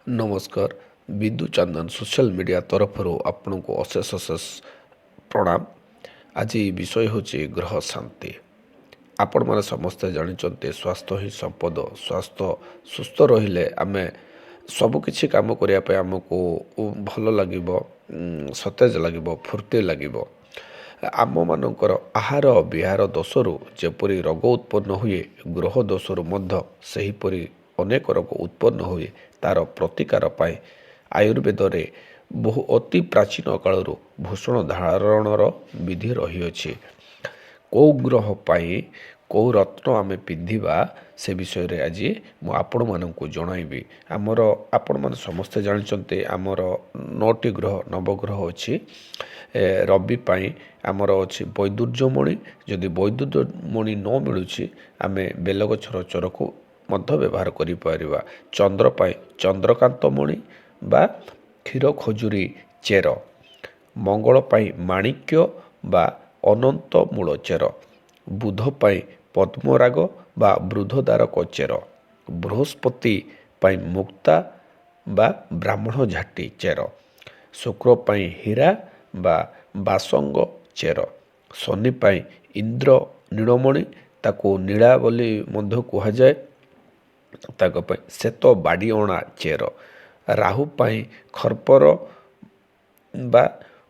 नमस्कार विदु चंदन social media तरफ आपण को अशेष अशेष प्रणाम। आज विषय हूँ ग्रह शांति। आपण मैंने समस्ते जानते स्वास्थ्य ही संपद। स्वास्थ्य सुस्थ रहिले आमे सबकि कम करने आमको भल लगे, सतेज लगे, फुर्ती लगे। आम मानकर आहार विहार दोषरू जेपरी रोग उत्पन्न हुए, ग्रह दोषरू सेहीपरि अनेक रोग उत्पन्न हुए। तार प्रतिकार पाए आयुर्वेद रे बहु अति प्राचीन कालरू भूषण धारणर विधि रही। कौ ग्रह पाई कौ रत्न आमे पिंधिबा से विषय रे आज आपण मानकु जणाइबी। आमर आपण मान समस्ते जानते आमर 9टी ग्रह नवग्रह अच्छी। रवि पाई आमर अच्छी वैदुर्यमणि। जदि वैदुर्यमणि न मिलूँ आम बेलगछर चर को मध्य व्यवहार करिपरिबा। चंद्र पाई चंद्रकांतमणि बा क्षीर खजुरी चेर। मंगल पाई माणिक्य बा अनंत मूल चेर। बुध पाई पद्मराग बा बृद्धदारक चेर। बृहस्पति पाई मुक्ता बा ब्राह्मण झाटी चेर। शुक्र पाई हीरा बा बासंग चेर। शनि पाई इंद्र नीलमणि ताको नीला बोली मध्य कहुए। ताक पाई श्वेत बाड़ीअणा चेर। राहु पाई खरपर बा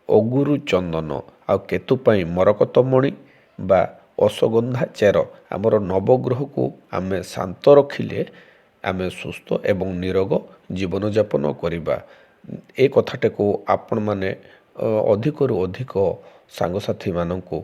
अगुरु चंदन। आ केतु पाई मरकतमणि बा अश्वगंधा चेर। आमर नवग्रह को आमे शांत रखिले आमे सुस्थ एवं निरोग जीवन यापन करिबा। ए कथाटे को आपण माने अधिक रु अधिक सांगसाथी माननकु